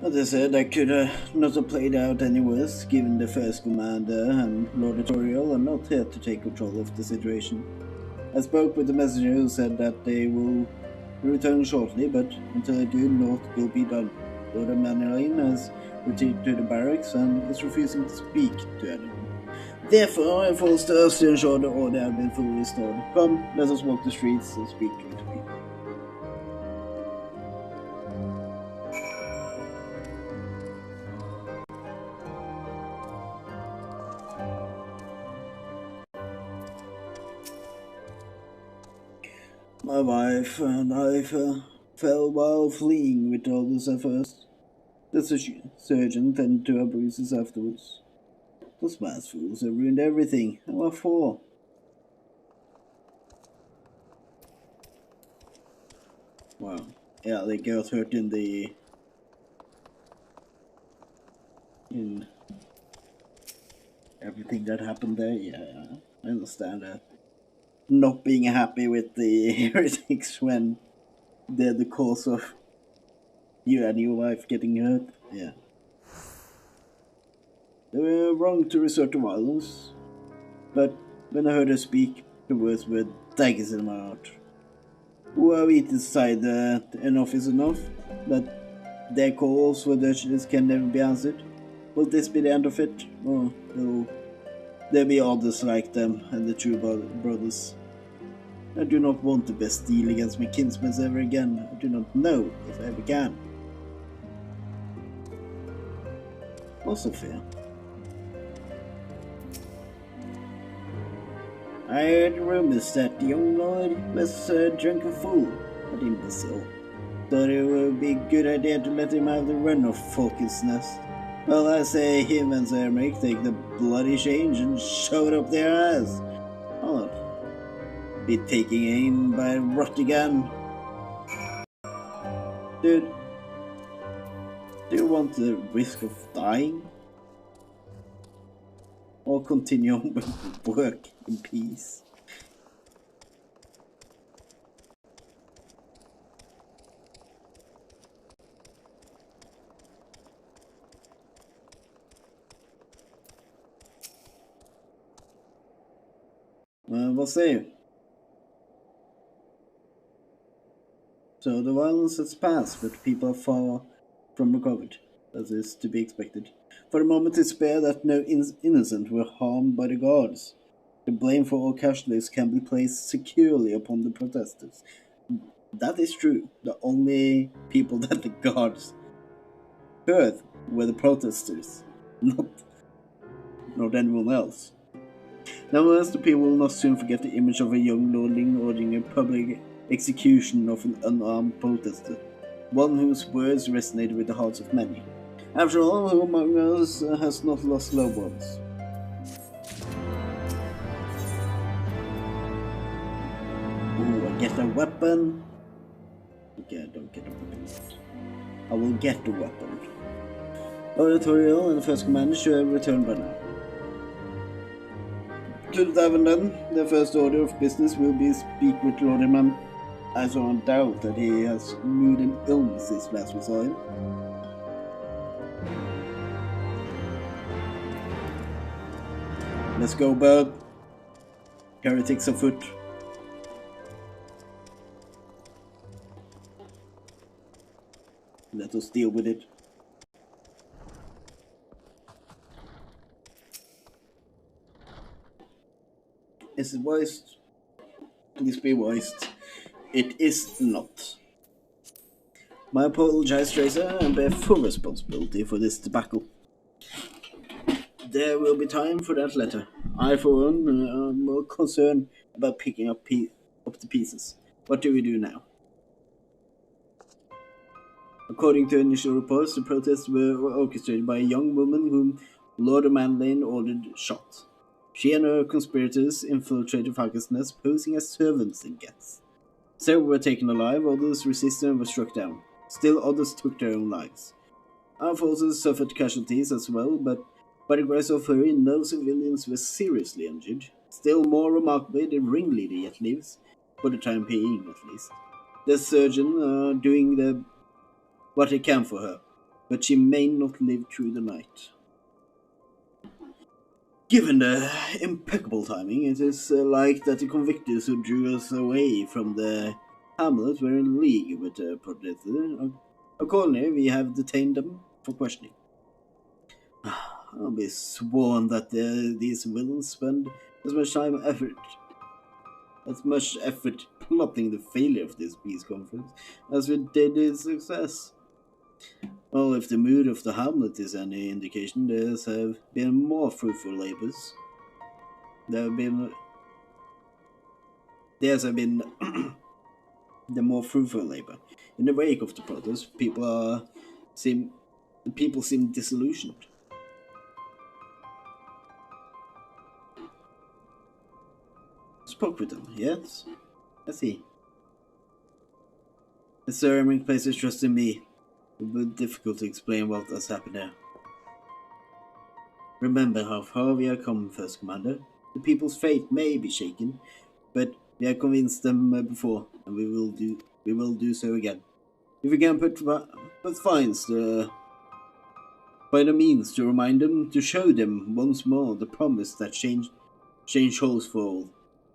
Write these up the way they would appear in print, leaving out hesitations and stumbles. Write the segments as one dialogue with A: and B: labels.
A: As I said, I could not have played out any worse, given the first commander and Lord Tutorial are not here to take control of the situation. I spoke with the messenger who said that they will return shortly, but until I do, naught will be done. Lord Emmanuel has retreated to the barracks and is refusing to speak to anyone. Therefore, I forced the us to ensure the order had been fully restored. Come, let us walk the streets and speak to people. My wife and I fell while fleeing with others at first. The surgeon tended to our bruises afterwards. Those mass fools have ruined everything. And what for? Wow. Yeah, they got hurt in everything that happened there. Yeah, I understand that. Not being happy with the heretics when they're the cause of you and your wife getting hurt. Yeah. They were wrong to resort to violence, but when I heard her speak, the words were daggers in my heart. Who are we to decide that enough is enough? That their calls for dirtiness can never be answered? Will this be the end of it? Or will there be others like them and the true brothers? I do not want the best deal against my kinsmen ever again. I do not know if I ever can. What's so fair? I heard rumors that the young lord was a drunken fool, an imbecile. Thought it would be a good idea to let him have the run of Falcon's Nest. Well, I say him and Sir Eric take the bloody change and shove it up their ass. I'll be taking aim by rot again. Dude, do you want the risk of dying? Or continue on with work in peace? We'll see. So the violence has passed, but people are far from recovered, as is to be expected. For the moment it's clear that no innocent were harmed by the guards. The blame for all casualties can be placed securely upon the protesters. That is true. The only people that the guards hurt were the protesters, not, not anyone else. Nevertheless, the people will not soon forget the image of a young lordling ordering a public execution of an unarmed protester, one whose words resonated with the hearts of many. After all, who among us has not lost loved ones? Ooh, I get a weapon. Okay, I don't get a weapon yet. I will get the weapon. Oratorial and the first commander should have returned by now. To the tavern then, the first order of business will be speak with Lord Imam. I don't doubt that he has mood and illness since last we saw him. Let's go, Bird. Heretics afoot. Let us deal with it. Is it wise? Please be wise. It is not. I apologize, Tracer, and bear full responsibility for this debacle. There will be time for that letter. I, for one, am more concerned about picking up the pieces. What do we do now? According to initial reports, the protests were orchestrated by a young woman whom Lord Manlane ordered shot. She and her conspirators infiltrated Falcon's Nest, posing as servants and guests. Several were taken alive, others resisted and were struck down. Still others took their own lives. Our forces suffered casualties as well, but by the grace of Hurry, no civilians were seriously injured. Still more remarkably, the ringleader yet lives, for the time being at least. The surgeon doing what he can for her. but she may not live through the night. Given the impeccable timing, it is like that the convictors who drew us away from the hamlet were in league with the protester. Accordingly, we have detained them for questioning. I'll be sworn that these villains spend as much effort plotting the failure of this peace conference as we did its success. Well, if the mood of the hamlet is any indication, theirs have been more fruitful labors. Theirs have been the more fruitful labor. In the wake of the protest, seem disillusioned. Spoke with them, yes? I see. The Sir Emmerich places trust in me. It will be difficult to explain what has happened here. Remember how far we have come, First Commander. The people's faith may be shaken, but we have convinced them before, and we will do so again. If we can put fines by the means to remind them, to show them once more the promise that change holds for all,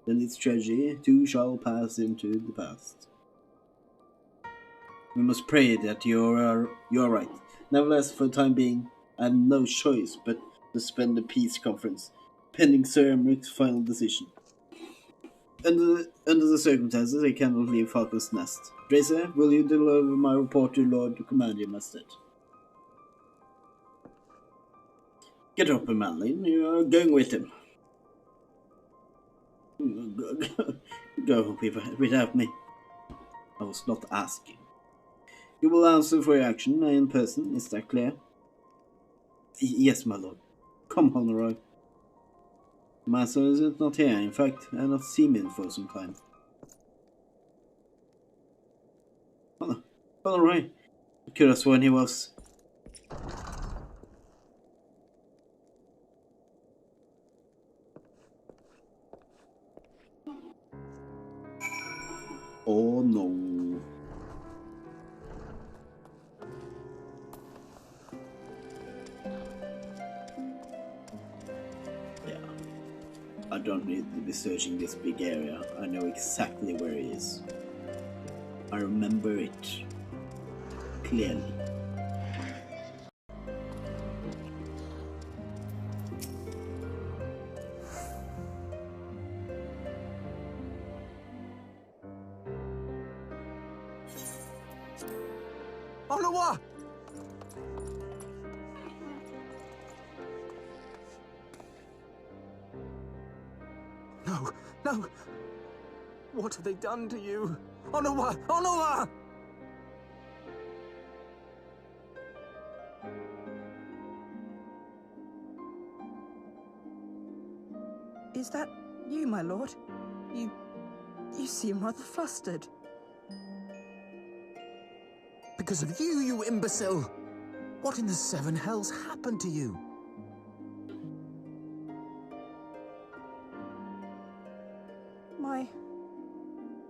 A: then its tragedy too shall pass into the past. We must pray that you are right. Nevertheless, for the time being, I have no choice but to suspend the peace conference, pending Sir Emmerich's final decision. Under the circumstances, I cannot leave Falcon's Nest. Drazor, will you deliver my report to Lord Commander Masted? Get up, Manlin. You are going with him. Go without me. I was not asking. You will answer for your action in person, is that clear? Yes, my lord. Come, Honorai. Master is not here. In fact, I have not seen him for some time. Honorai. I could have sworn he was. Oh no. Yeah. I don't need to be searching this big area. I know exactly where he is. I remember it clearly.
B: Olowa! No! What have they done to you? Olowa! Olowa!
C: Is that you, my lord? You seem rather flustered.
B: Because of you, you imbecile! What in the seven hells happened to you?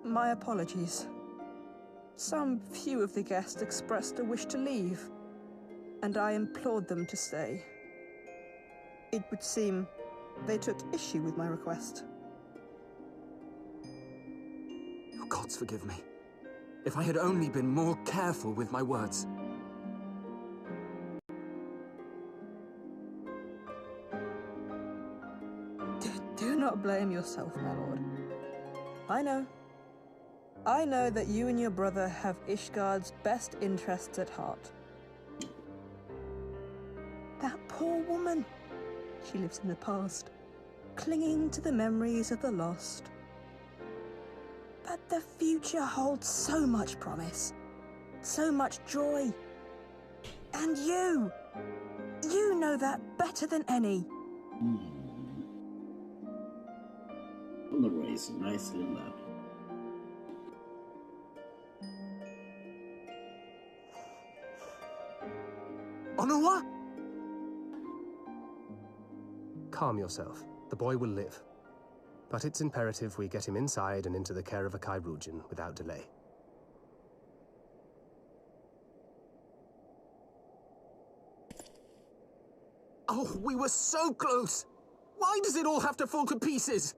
C: My apologies. Some few of the guests expressed a wish to leave, and I implored them to stay. It would seem they took issue with my request.
B: Oh, gods forgive me. If I had only been more careful with my words.
C: Do not blame yourself, my lord. I know that you and your brother have Ishgard's best interests at heart. That poor woman. She lives in the past, clinging to the memories of the lost. But the future holds so much promise, so much joy. And you know that better than any.
A: Honorai is a nice little lad.
B: Olowa?
D: Calm yourself. The boy will live. But it's imperative we get him inside and into the care of a Kairujin without delay.
B: Oh, we were so close! Why does it all have to fall to pieces?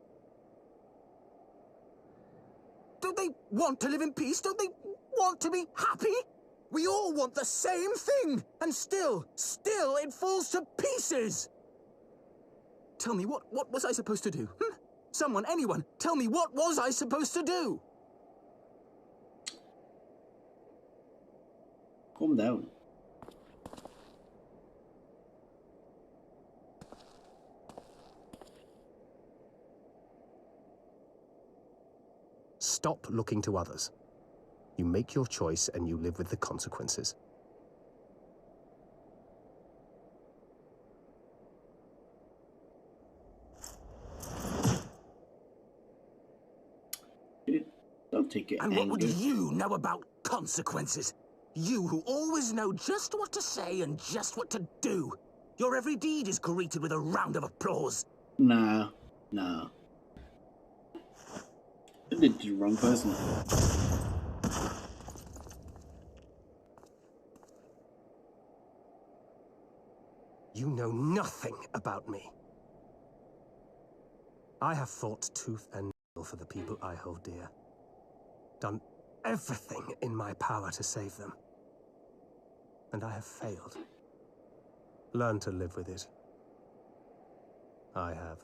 B: Don't they want to live in peace? Don't they want to be happy? We all want the same thing! And still it falls to pieces! Tell me, what was I supposed to do? Someone, anyone, tell me, what was I supposed to do?
A: Calm down.
D: Stop looking to others. You make your choice and you live with the consequences.
A: Don't take your
B: And
A: anger.
B: what would you know about consequences? You who always know just what to say and just what to do. Your every deed is greeted with a round of applause.
A: Nah. I did the wrong person.
D: You know nothing about me. I have fought tooth and nail for the people I hold dear. Done everything in my power to save them. And I have failed. Learn to live with it. I have.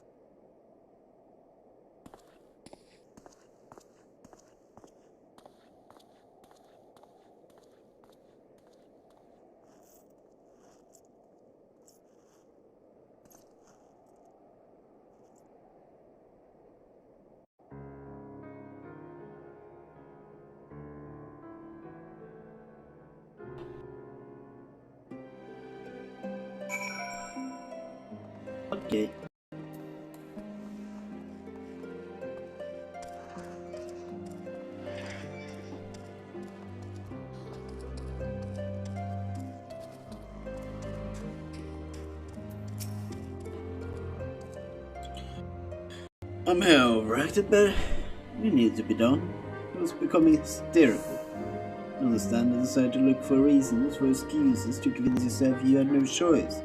A: Okay. I'm overacted, but it needs to be done. It was becoming hysterical. I understand you decided to look for reasons, for excuses to convince yourself you had no choice.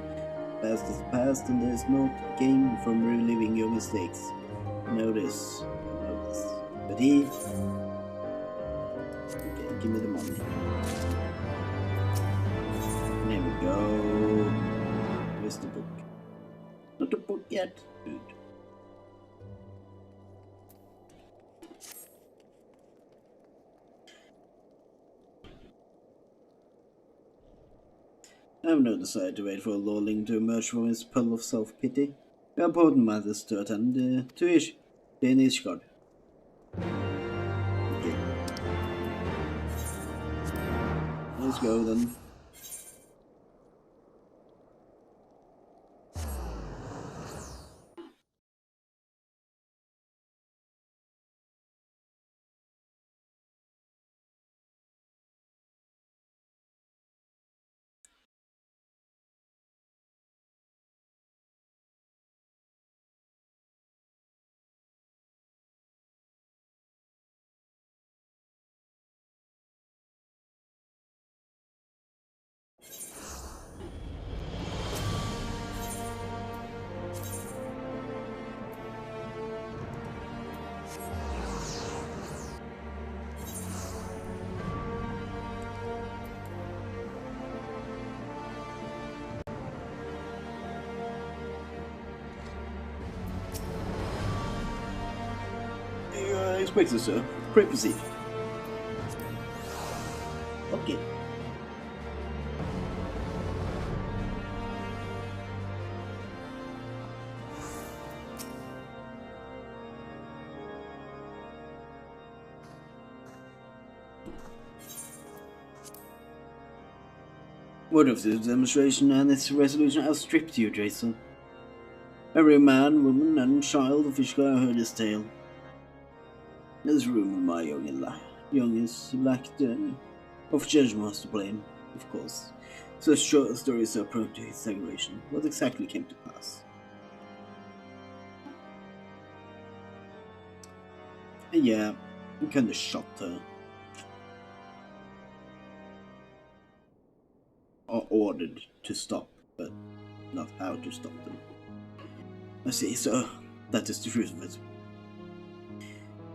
A: Past is past, and there is no gain from reliving your mistakes. Know this. But he... Okay, give me the money. There we go. Where's the book? Not the book yet. Good. I have no desire to wait for a lolling to emerge from his puddle of self-pity. We have important matters to attend to in Ishgard. Okay. Let's go then. Expected, sir. Pray proceed. Okay. Word of this demonstration and its resolution outstripped you, Drazor. Every man, woman, and child of Ishgard heard his tale. There's room in my youngest lacked of judgment was to blame, of course. Such short stories are prone to exaggeration. What exactly came to pass? Yeah, you kinda shot her. Or ordered to stop, but not how to stop them. I see, so that is the truth of it.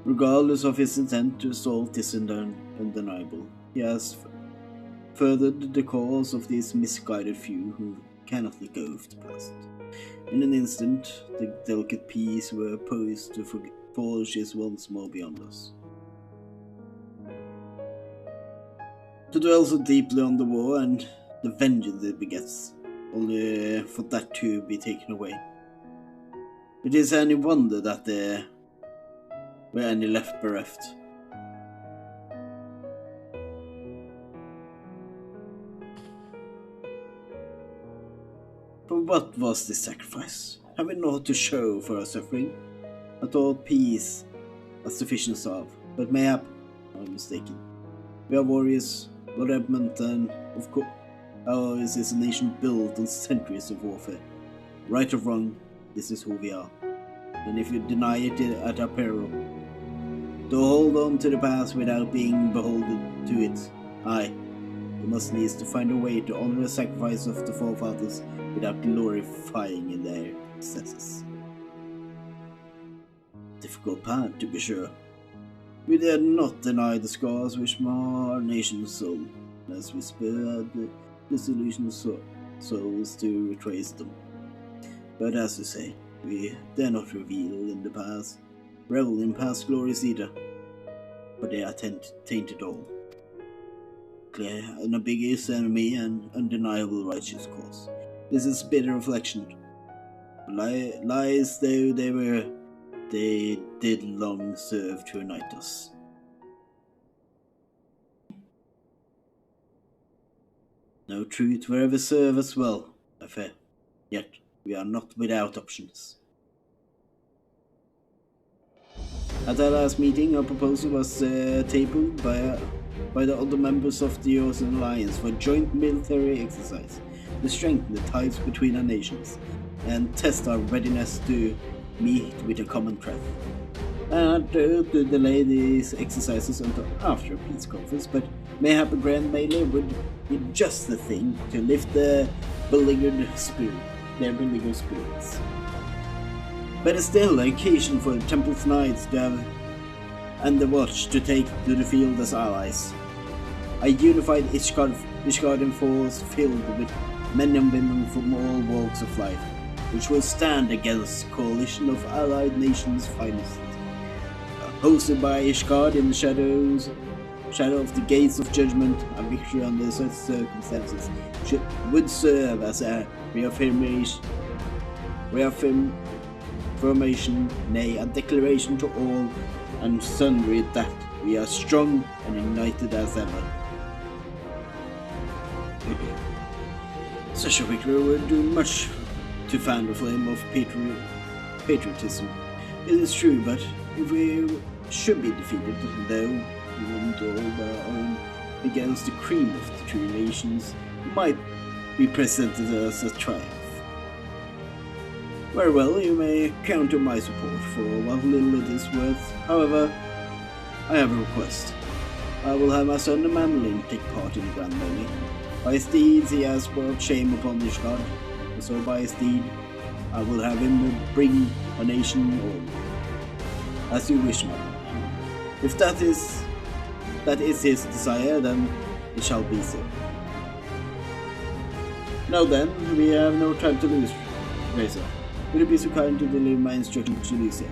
A: Regardless of his intent to assault is undeniable. He has furthered the cause of these misguided few who cannot let go of the past. In an instant, the delicate peas were poised to forge his once more beyond us. To dwell so deeply on the war and the vengeance it begets, only for that to be taken away. It is any wonder that there were any left bereft. But what was this sacrifice? Have we naught to show for our suffering? I thought peace was sufficient salve, but mayhap I am mistaken. We are warriors, Lord Edmonton, of course. Ours is a nation built on centuries of warfare. Right or wrong, this is who we are. And if you deny it at our peril, to hold on to the past without being beholden to it, aye, we must needs to find a way to honor the sacrifice of the forefathers without glorifying in their excesses. Difficult path, to be sure. We dare not deny the scars which mar our nation's soul, as we spur the disillusioned souls to retrace them. But as you say, we dare not revel in past glories either, for they are tainted all. Clear, an ambiguous enemy and undeniable righteous cause. This is bitter reflection. Lies though they were, they did long serve to unite us. No truth will ever serve us well, I fear. Yet we are not without options. At our last meeting, our proposal was tabled by the other members of the Ocean Alliance for a joint military exercise to strengthen the ties between our nations and test our readiness to meet with a common threat. And to delay these exercises until after a peace conference, but mayhap a grand melee would be just the thing to lift their beleaguered spirits. But it's still an occasion for the Temple's Knights to have and the Watch to take to the field as allies. A unified Ishgarden force filled with men and women from all walks of life, which will stand against a coalition of allied nations' finest. Hosted by Ishgard in the shadow of the gates of judgment, a victory under such circumstances would serve as a reaffirmation, nay, a declaration to all and sundry that we are strong and united as ever. Such a victory would do much to fan the flame of patriotism. It is true, but if we should be defeated, though we won't all our own against the cream of the two nations, might be presented as a triumph. Very well, you may count on my support for what little it is worth. However, I have a request. I will have my son Manlin take part in the grand melee. By his deeds he has brought shame upon Ishgard, and so by his deed I will have him bring a nation home. As you wish, my man. If that is his desire, then it shall be so. Now then, we have no time to lose, Drazor. Will you be so kind to deliver my instructions to Lucia?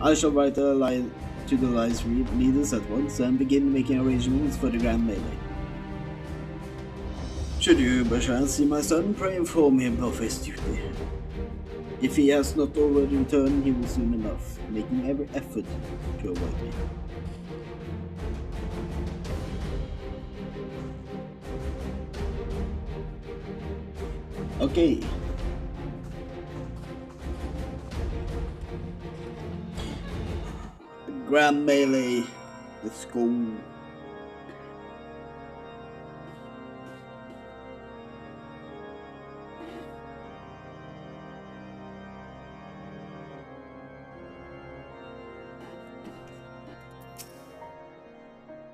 A: I shall write to the alliance leaders at once and begin making arrangements for the grand melee. Should you by chance see my son, pray inform him of his duty. If he has not already returned, he will soon enough, making every effort to avoid me. Okay. Grand melee. Let's go.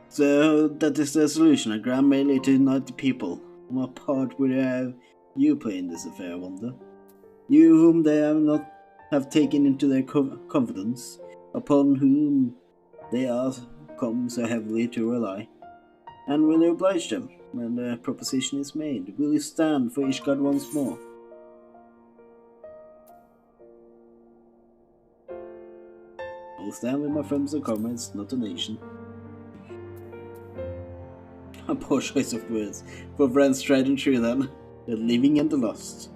A: So that is the solution, a grand melee to unite the people. On my part, we have you play in this affair, I wonder. You whom they have taken into their confidence, upon whom they are come so heavily to rely. And will you oblige them when the proposition is made? Will you stand for Ishgard once more? I will stand with my friends and comrades, not a nation. A poor choice of words. For friends tried and true then, the living and the lost.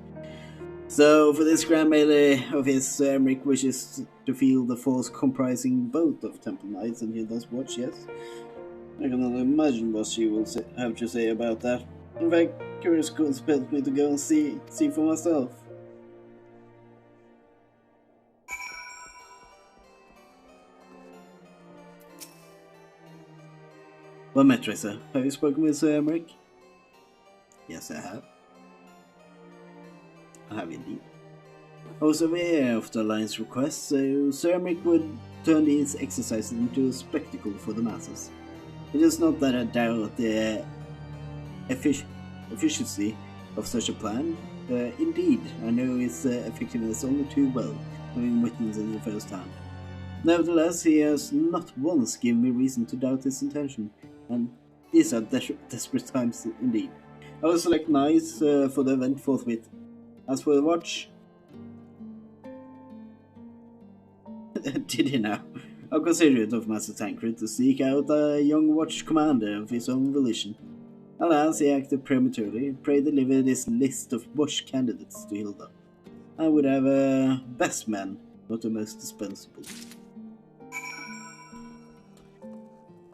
A: So, for this grand melee of his, Sir Emric wishes to feel the force comprising both of Temple Knights and he does watch, yes? I can only imagine what she will have to say about that. In fact, curious compels me to go and see for myself. Well met, Tracer. Have you spoken with Sir Emric? Yes, I have. I have indeed. I was aware of the Alliance request, so Sir Emric would turn these exercises into a spectacle for the masses. It is not that I doubt the efficiency of such a plan. Indeed, I know its effectiveness only too well, having witnessed it firsthand. Nevertheless, he has not once given me reason to doubt his intention, and these are desperate times indeed. I will select knights for the event forthwith. As for the watch... Did he now? I'll consider it of Master Tancred to seek out a young watch commander of his own volition. Alas, he acted prematurely. Pray deliver this list of watch candidates to Hilda. I would have a best man, not the most dispensable.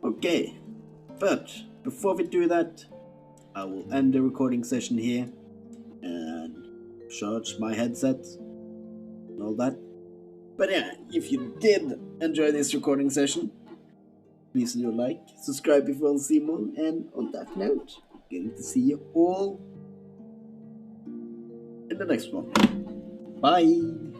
A: Okay, but before we do that, I will end the recording session here and charge my headset and all that. But yeah, if you did enjoy this recording session, please do like, subscribe if you want to see more, and on that note, getting to see you all in the next one. Bye!